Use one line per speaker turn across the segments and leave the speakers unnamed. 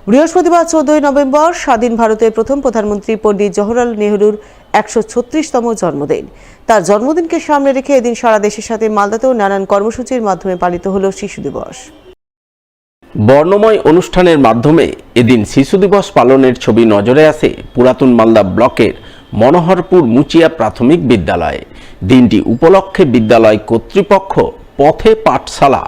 বৃহস্পতিবার 14 নভেম্বর স্বাধীন ভারতের প্রথম প্রধানমন্ত্রী পণ্ডিত জওহরলাল নেহরুর 136তম জন্মদিন। তার জন্মদিনকে সামনে রেখে এদিন সারা দেশের সাথে মালদাতেও নানান কর্মসূচির মাধ্যমে পালিত হল শিশু দিবস।
বর্ণময় অনুষ্ঠানের মাধ্যমে এদিন শিশু দিবস পালনের ছবি নজরে আসে পুরাতন মালদা ব্লকের মনোহরপুর মুচিয়া প্রাথমিক বিদ্যালয়ে। দিনটি উপলক্ষে বিদ্যালয় কর্তৃপক্ষ পথে পাঠশালা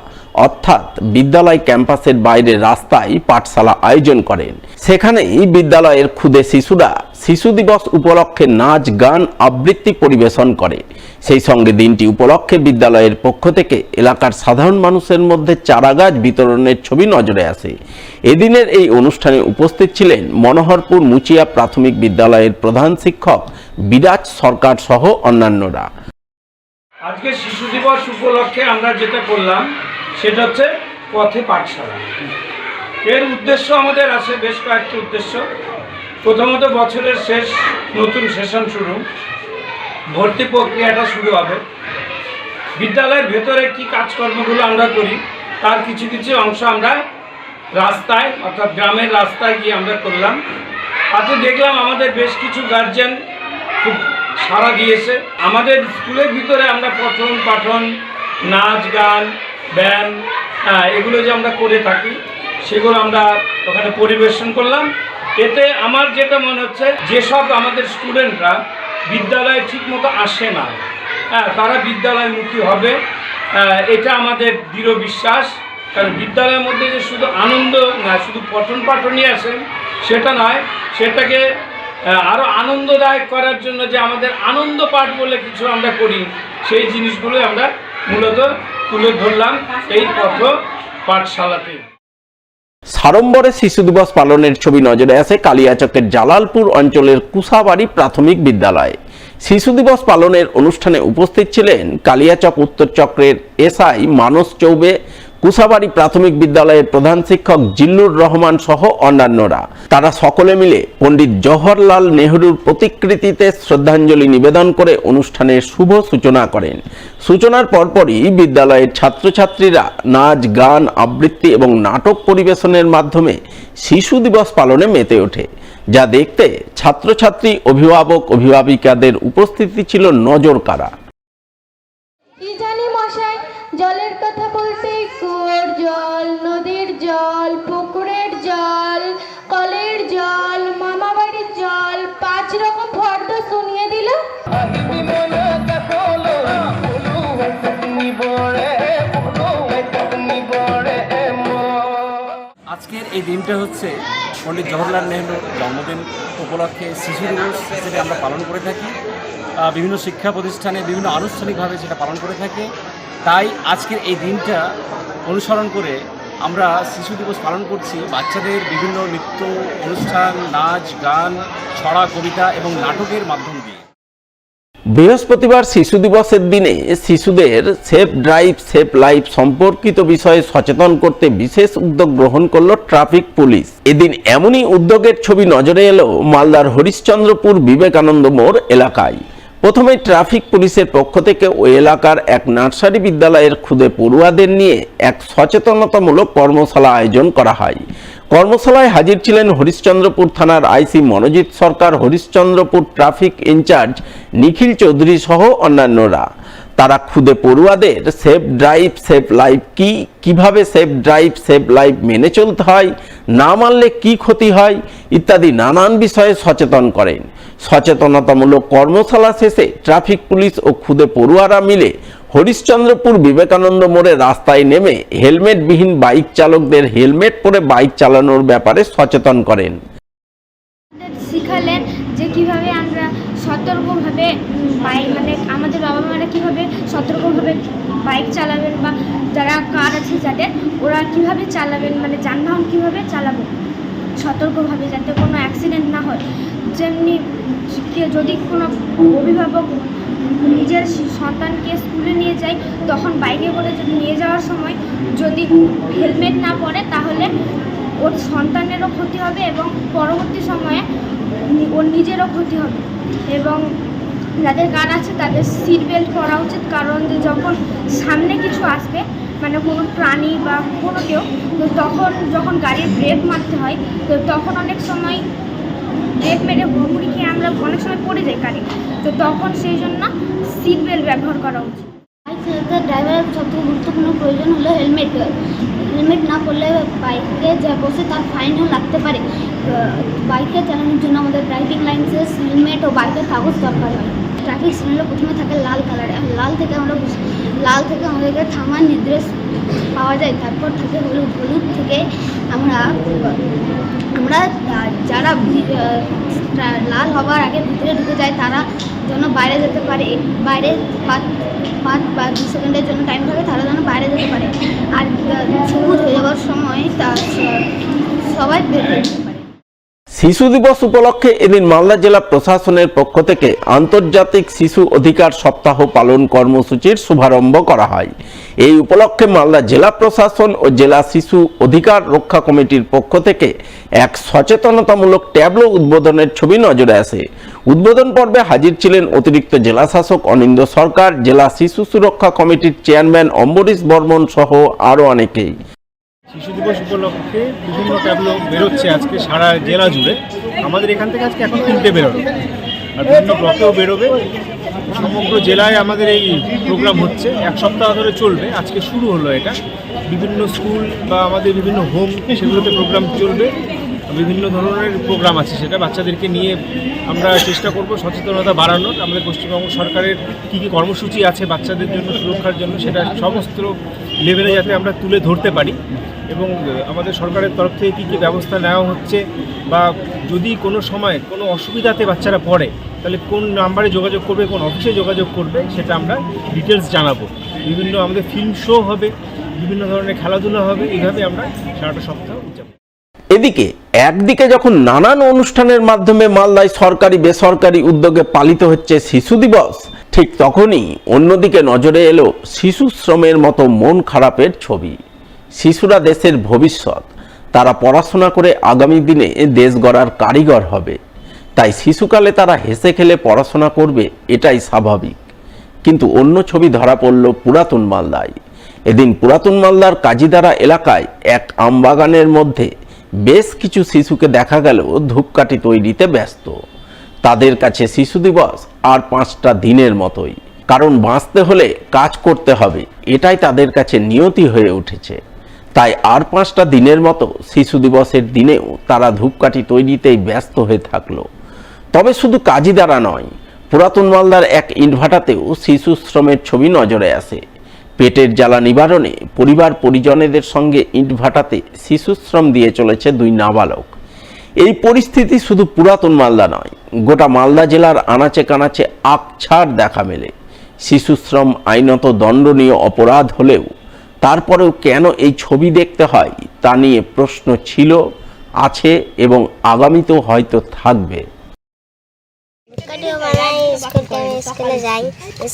অর্থাৎ বিদ্যালয় ক্যাম্পাসের বাইরে রাস্তায় পাঠশালা আয়োজন করেন। সেখানেই বিদ্যালয়ের ক্ষুদে শিশুরা শিশু দিবস উপলক্ষে নাচ গান আবৃত্তি পরিবেশন করে। সেই সঙ্গে দিনটি উপলক্ষে বিদ্যালয়ের পক্ষ থেকে এলাকার সাধারণ মানুষের মধ্যে চারাগাছ বিতরণের ছবি নজরে আসে। এদিনের এই অনুষ্ঠানে উপস্থিত ছিলেন মনোহরপুর মুচিয়া প্রাথমিক বিদ্যালয়ের প্রধান শিক্ষক বিরাজ সরকার সহ অন্যান্যরা।
আজকে শিশু দিবস উপলক্ষে আমরা যেটা করলাম সেটা হচ্ছে পথে পাঠশালা। এর উদ্দেশ্য আমাদের আছে বেশ কয়েকটি উদ্দেশ্য। প্রথমত বছরের শেষ, নতুন সেশন শুরু, ভর্তি প্রক্রিয়াটা শুরু হবে। বিদ্যালয়ের ভেতরে কি কাজকর্মগুলো আমরা করি তার কিছু কিছু অংশ আমরা রাস্তায় অর্থাৎ গ্রামের রাস্তায় গিয়ে আমরা করলাম। তাতে দেখলাম আমাদের বেশ কিছু গার্জিয়ান খুব সাড়া দিয়েছে। আমাদের স্কুলের ভিতরে আমরা পঠন পাঠন, নাচ গান, ব্যায়াম এগুলো যে আমরা করে থাকি সেগুলো আমরা ওখানে পরিবেশন করলাম। এতে আমার যেটা মনে হচ্ছে যেসব আমাদের স্টুডেন্টরা বিদ্যালয়ে ঠিকমতো আসে না, তারা বিদ্যালয়মুখী হবে, এটা আমাদের দৃঢ় বিশ্বাস। কারণ বিদ্যালয়ের মধ্যে যে শুধু আনন্দ না, শুধু পঠন পাঠনই আসেন সেটা নয়, সেটাকে আরও আনন্দদায়ক করার জন্য যে আমাদের আনন্দ পাঠ বলে কিছু আমরা করি, সেই জিনিসগুলোই আমরা মূলত তুলে ধরলাম এই পথ পাঠশালাতে।
সাড়ম্বরে শিশু দিবস পালনের ছবি নজরে আসে কালিয়াচকের জালালপুর অঞ্চলের কুসাবাড়ি প্রাথমিক বিদ্যালয়ে। শিশু দিবস পালনের অনুষ্ঠানে উপস্থিত ছিলেন কালিয়াচক উত্তর চক্রের এসআই মানস চৌবে, কুসাবাড়ি প্রাথমিক বিদ্যালয়ের প্রধান শিক্ষক জিল্লুর রহমান সহ অন্যান্যরা। তারা সকলে মিলে পণ্ডিত জওহরলাল নেহরুর প্রতিকৃতিতে শ্রদ্ধাঞ্জলি নিবেদন করে অনুষ্ঠানের শুভ সূচনা করেন। সূচনার পরপরই বিদ্যালয়ের ছাত্রছাত্রীরা নাচ গান আবৃত্তি এবং নাটক পরিবেশনের মাধ্যমে শিশু দিবস পালনে মেতে ওঠে, যা দেখতে ছাত্রছাত্রী অভিভাবক অভিভাবিকাদের উপস্থিতি ছিল নজর কাড়া।
জলের কথা বলতে কুয়োর জল, নদীর জল, পুকুরের জল, কলের জল, মামা বাড়ির জল, 5 রকম ফর্দ শুনিয়ে দিল।
আজকের এই দিনটা হচ্ছে পণ্ডিত জওহরলাল নেহরুর জন্মদিন উপলক্ষে শিশু দিবস হিসেবে আমরা পালন করে থাকি। বিভিন্ন শিক্ষা প্রতিষ্ঠানে বিভিন্ন আনুষ্ঠানিকভাবে সেটা পালন করে থাকে। তাই আজকের এই দিনটা অনুসরণ করে আমরা শিশু দিবস পালন করছি বাচ্চাদের বিভিন্ন নৃত্য অনুষ্ঠান, নাচ গান, ছড়া, কবিতা এবং নাটকের মাধ্যম দিয়ে।
বৃহস্পতিবার শিশু দিবসের দিনে শিশুদের সেফ ড্রাইভ সেফ লাইফ সম্পর্কিত বিষয়ে সচেতন করতে বিশেষ উদ্যোগ গ্রহণ করল ট্রাফিক পুলিশ। এদিন এমনই উদ্যোগের ছবি নজরে এলো মালদার হরিশ্চন্দ্রপুর বিবেকানন্দ মোড় এলাকায়। প্রথমে ট্রাফিক পুলিশের পক্ষ থেকে ওই এলাকার এক নার্সারি বিদ্যালয়ের ক্ষুদে পড়ুয়াদের নিয়ে এক সচেতনতামূলক কর্মশালা আয়োজন করা হয়। কর্মশালায় হাজির ছিলেন হরিশ্চন্দ্রপুর থানার আইসি মনোজিৎ সরকার, হরিশ্চন্দ্রপুর ট্রাফিক ইনচার্জ নিখিল চৌধুরী সহ অন্যান্যরা। তারা ক্ষুদে পড়ুয়াদের সেফ ড্রাইভ সেফ লাইফ কি, কিভাবে সেফ ড্রাইভ সেফ লাইফ মেনে চলতে হয়, না মানলে কি ক্ষতি হয় ইত্যাদি নানান বিষয়ে সচেতন করেন। সচেতনতামূলক কর্মশালা শেষে ট্রাফিক পুলিশ ও ক্ষুদে পড়ুয়ারা মিলে হরিশ্চন্দ্রপুর বিবেকানন্দ মোড়ে রাস্তায় নেমে হেলমেটবিহীন বাইক চালকদের হেলমেট পরে বাইক চালানোর ব্যাপারে সচেতন করেন।
শিখালেন যে কিভাবে আমরা সতর্কভাবে আমাদের বাবা মারা কীভাবে সতর্কভাবে বাইক চালাবেন, বা যারা কার আছে যাদের, ওরা কিভাবে চালাবেন, যানবাহন কিভাবে চালাবো সতর্কভাবে, যাতে কোনো অ্যাক্সিডেন্ট না হয়। যেমনি যদি কোনো অভিভাবক নিজের সন্তানকে স্কুলে নিয়ে যায়, তখন বাইকে করে যদি নিয়ে যাওয়ার সময় যদি হেলমেট না পরে তাহলে ওর সন্তানেরও ক্ষতি হবে এবং পরবর্তী সময়ে ওর নিজেরও ক্ষতি হবে। এবং যাদের কার আছে তাদের সিট বেল্ট পরা উচিত, কারণ যখন সামনে কিছু আসবে মানে কোনো প্রাণী বা কোনো কেউ, তো তখন যখন গাড়ির ব্রেক মারতে হয় তো তখন অনেক সময় ব্রেক মেরে হুড়মুড়ি খেয়ে আমরা অনেক সময় পড়ে যাই গাড়ি, তো তখন সেই জন্য সিট বেল্ট ব্যবহার করা উচিত।
বাইক চালাতে ড্রাইভারের সবথেকে গুরুত্বপূর্ণ প্রয়োজন হলো হেলমেট। হেলমেট না পরলে বাইকে যা বসে তার ফাইনও লাগতে পারে। বাইকে চালানোর জন্য আমাদের ড্রাইভিং লাইসেন্স, হেলমেট ও বাইকের কাগজ দরকার হয়। ট্রাফিক সিগন্যালে প্রথমে থাকে লাল কালার, লাল থেকে আমাদেরকে থামার নির্দেশ পাওয়া যায়। তারপর থাকে হলুদ, হলুদ থেকে আমরা যারা লাল হবার আগে ভিতরে ঢুকে যায় তারা যেন বাইরে যেতে পারে, বাইরে 5 বা 2 সেকেন্ডের জন্য টাইম থাকে, তারা যেন বাইরে যেতে পারে। আর সবুজ হয়ে যাওয়ার সময় সবাই বের হয়ে যেতে পারে।
শিশু দিবস উপলক্ষে এদিন মালদা জেলা প্রশাসনের পক্ষ থেকে আন্তর্জাতিক শিশু অধিকার সপ্তাহ পালন কর্মসূচির শুভারম্ভ করা হয়। এই উপলক্ষে মালদা জেলা প্রশাসন ও জেলা শিশু অধিকার রক্ষা কমিটির পক্ষ থেকে এক সচেতনতামূলক ট্যাবলো উদ্বোধনের ছবি নজরে আসে। উদ্বোধন পর্বে হাজির ছিলেন অতিরিক্ত জেলা শাসক অনিন্দ্য সরকার, জেলা শিশু সুরক্ষা কমিটির চেয়ারম্যান অম্বরীশ বর্মন সহ আরও অনেকেই।
শিশু দিবস উপলক্ষে বিভিন্ন ট্যাবলো বেরোচ্ছে আজকে সারা জেলা জুড়ে। আমাদের এখান থেকে আজকে এখন 3টে বেরোবে, আর বিভিন্ন ব্লকেও বেরোবে। সমগ্র জেলায় আমাদের এই প্রোগ্রাম হচ্ছে, 1 সপ্তাহ ধরে চলবে। আজকে শুরু হলো এটা। বিভিন্ন স্কুল বা আমাদের বিভিন্ন হোম, সেগুলোতে প্রোগ্রাম চলবে। বিভিন্ন ধরনের প্রোগ্রাম আছে, সেটা বাচ্চাদেরকে নিয়ে আমরা চেষ্টা করব সচেতনতা বাড়ানোর। আমাদের পশ্চিমবঙ্গ সরকারের কী কী কর্মসূচি আছে বাচ্চাদের জন্য, সুরক্ষার জন্য, সেটা সমস্ত লেভেলে যাতে আমরা তুলে ধরতে পারি। এবং আমাদের সরকারের তরফ থেকে কী কী ব্যবস্থা নেওয়া হচ্ছে, বা যদি কোনো সময় কোনো অসুবিধাতে বাচ্চারা পড়ে তাহলে কোন নাম্বারে যোগাযোগ করবে, কোন অফিসে যোগাযোগ করবে, সেটা আমরা ডিটেলস জানাবো। বিভিন্ন আমাদের ফিল্ম শো হবে, বিভিন্ন ধরনের খেলাধুলা হবে। এইভাবে আমরা সারাটা সপ্তাহ উদযাপন।
এদিকে একদিকে যখন নানান অনুষ্ঠানের মাধ্যমে মালদায় সরকারি বেসরকারি উদ্যোগে পালিত হচ্ছে শিশু দিবস, ঠিক তখনই অন্যদিকে নজরে এলো শিশু শ্রমের মতো মন খারাপের ছবি। শিশুরা দেশের ভবিষ্যৎ, তারা পড়াশোনা করে আগামী দিনে দেশ গড়ার কারিগর হবে। তাই শিশুকালে তারা হেসে খেলে পড়াশোনা করবে, এটাই স্বাভাবিক। কিন্তু অন্য ছবি ধরা পড়ল পুরাতন মালদায়। এদিন পুরাতন মালদার কাজীদারা এলাকায় এক আমবাগানের মধ্যে বেশ কিছু শিশুকে দেখা গেল ধূপকাঠি তৈরিতে ব্যস্ত। তাদের কাছে শিশু দিবস আর 5টা দিনের মতোই, কারণ বাঁচতে হলে কাজ করতে হবে, এটাই তাদের কাছে নিয়তি হয়ে উঠেছে। তাই আর 5টা দিনের মতো শিশু দিবসের দিনেও তারা ধূপকাঠি তৈরিতেই ব্যস্ত হয়ে থাকলো। তবে শুধু কাজীদারা নয়, পুরাতন মালদার এক ইটভাটাতেও শিশু শ্রমের ছবি নজরে আসে। পেটের জ্বালা নিবারণে পরিবার পরিজনেদের সঙ্গে ইটভাটাতে শিশু শ্রম দিয়ে চলেছে 2 নাবালক। এই পরিস্থিতি শুধু পুরাতন মালদা নয়, গোটা মালদা জেলার আনাচে কানাচে আকছাড় দেখা মেলে। শিশু শ্রম আইনত দণ্ডনীয় অপরাধ হলেও তারপরেও কেন এই ছবি দেখতে হয় তা নিয়ে প্রশ্ন ছিল, আছে এবং আগামীতেও হয়তো থাকবে।
স্কুলে যাই,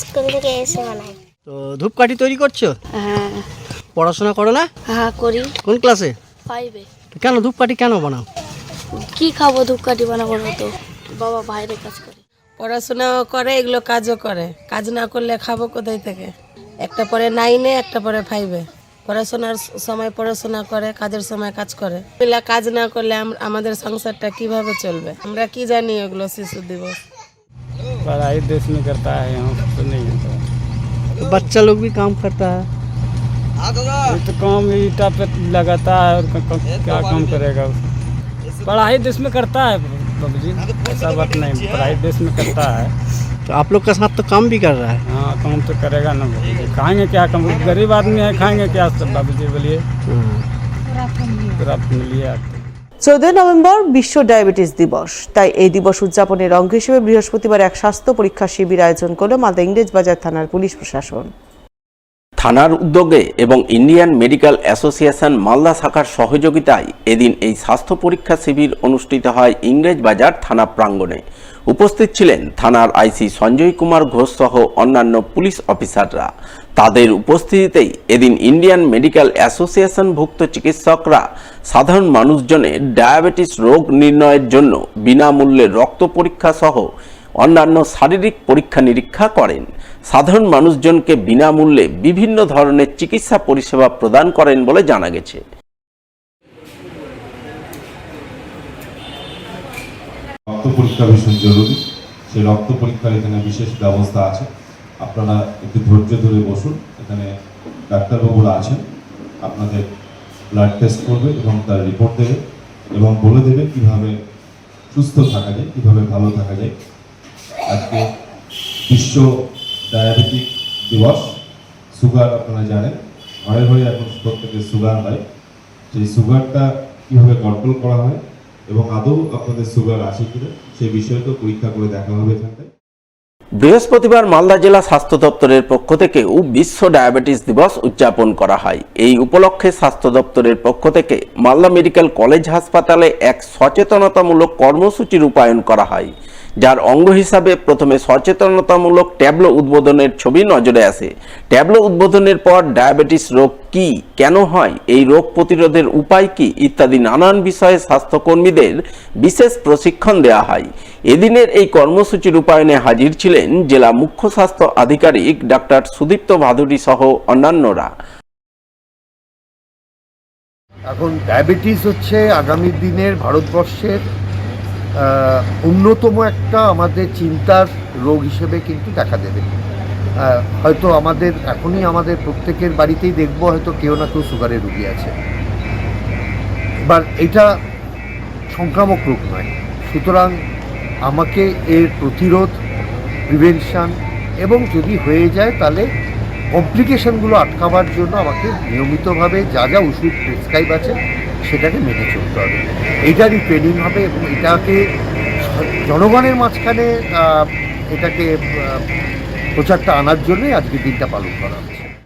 স্কুল থেকে এসে বানাই।
তো ধূপকাঠি তৈরি করছো?
হ্যাঁ।
পড়াশোনা করো না?
হ্যাঁ করি।
কোন ক্লাসে?
5-এ।
তো কেন ধূপকাঠি কেন বানাও?
কি খাবো, ধূপকাঠি বানাবো না তো, বাবা বাইরে কাজ করে।
পড়াশোনাও করে, এগুলো কাজও করে। কাজ না করলে খাবো কোথায় থেকে? একটা পরে 9-এ, একটা পরে 5-এ। পড়াশোনার সময় পড়াশোনা করে, কাজের সময় কাজ করে। এগুলা কাজ না করলে আমাদের সংসারটা কিভাবে চলবে? আমরা কি জানি ওগুলো শিশু দিবস?
पढ़ाई देश में करता है, यहाँ तो नहीं होता।
तो बच्चा लोग भी काम करता है।
ये तो काम ईटा पे लगाता है और क्या काम करेगा? पढ़ाई देश में करता है बाबूजी, ऐसा बात नहीं, पढ़ाई देश में करता है।
तो आप लोग का साथ तो काम भी कर रहा है।
हाँ काम तो करेगा ना बाबूजी, खाएंगे क्या? काम गरीब आदमी है, खाएंगे क्या सब बाबूजी? बोलिए पूरा मिलिए आप।
14 নভেম্বর বিশ্ব ডায়াবেটিস দিবস। তাই এই দিবস উদযাপনের অঙ্গ হিসেবে বৃহস্পতিবার এক স্বাস্থ্য পরীক্ষা শিবির আয়োজন করল মালদা ইংরেজবাজার থানার পুলিশ প্রশাসন।
থানার উদ্যোগে এবং ইন্ডিয়ান মেডিকেল অ্যাসোসিয়েশন মালদা শাখার সহযোগিতায় এদিন এই স্বাস্থ্য পরীক্ষা শিবির অনুষ্ঠিত হয় ইংরেজবাজার থানা প্রাঙ্গণে। উপস্থিত ছিলেন থানার আইসি সঞ্জয় কুমার ঘোষ সহ অন্যান্য পুলিশ অফিসাররা। তাদের উপস্থিতিতেই এদিন ইন্ডিয়ান মেডিকেল অ্যাসোসিয়েশনভুক্ত চিকিৎসকরা সাধারণ মানুষজনের ডায়াবেটিস রোগ নির্ণয়ের জন্য বিনামূল্যে রক্ত পরীক্ষা সহ অন্যান্য শারীরিক পরীক্ষা নিরীক্ষা করেন। সাধারণ মানুষজনকে বিনামূল্যে বিভিন্ন ধরনের চিকিৎসা পরিষেবা প্রদান করেন বলে জানা গেছে।
রক্ত পরীক্ষা ভীষণ জরুরি, সেই রক্ত পরীক্ষার এখানে বিশেষ ব্যবস্থা আছে। আপনারা একটু ধৈর্য ধরে বসুন, এখানে ডাক্তারবাবুরা আছেন, আপনাদের ব্লাড টেস্ট করবে এবং তার রিপোর্ট দেবে এবং বলে দেবে কিভাবে সুস্থ থাকা যায়, কিভাবে ভালো থাকা যায়। আজকে বিশ্ব ডায়াবেটিক দিবস। সুগার আপনারা জানেন, ঘরে ঘরে এখন প্রত্যেকের সুগার হয়। সেই সুগারটা কীভাবে কন্ট্রোল করা হয় এবং আদৌ আপনাদের সুগার আছে কিনা সেই বিষয়টা পরীক্ষা করে দেখা হবে এখানটায়।
বৃহস্পতিবার মালদা জেলা স্বাস্থ্য দপ্তরের পক্ষ থেকেও বিশ্ব ডায়াবেটিস দিবস উদযাপন করা হয়। এই উপলক্ষে স্বাস্থ্য দপ্তরের পক্ষ থেকে মালদা মেডিকেল কলেজ হাসপাতালে এক সচেতনতামূলক কর্মসূচি রূপায়ণ করা হয়, যার অঙ্গ হিসাবে প্রথমে সচেতনতামূলক ট্যাবলো উদ্বোধনের ছবি নজরে আসে। ট্যাবলো উদ্বোধনের পর ডায়াবেটিস রোগ কি, কেন হয়, এই রোগ প্রতিরোধের উপায় কি ইত্যাদি নানান বিষয়ে স্বাস্থ্যকর্মীদের বিশেষ প্রশিক্ষণ দেওয়া হয়। এদিনের এই কর্মসূচি রূপায়ণে হাজির ছিলেন জেলা মুখ্য স্বাস্থ্য আধিকারিক ডাক্তার সুদীপ্ত ভাদুরী সহ অন্যান্যরা।
এখন ডায়াবেটিস হচ্ছে আগামী দিনের ভারতবর্ষের অন্যতম একটা আমাদের চিন্তার রোগ হিসেবে কিন্তু দেখা দেবে। হয়তো আমাদের প্রত্যেকের বাড়িতেই দেখব হয়তো কেউ না কেউ সুগারের রোগী আছে। এবার এটা সংক্রামক রোগ নয়, সুতরাং আমাকে এর প্রতিরোধ, প্রিভেনশন এবং যদি হয়ে যায় তাহলে কমপ্লিকেশনগুলো আটকাবার জন্য আমাকে নিয়মিতভাবে যা যা ওষুধ প্রেসক্রাইব আছে সেটাকে মেনে চলতে হবে। এইটারই ট্রেনিং হবে এবং এটাকে জনগণের মাঝখানে এটাকে প্রচারটা আনার জন্যই আজকের দিনটা পালন করা হচ্ছে।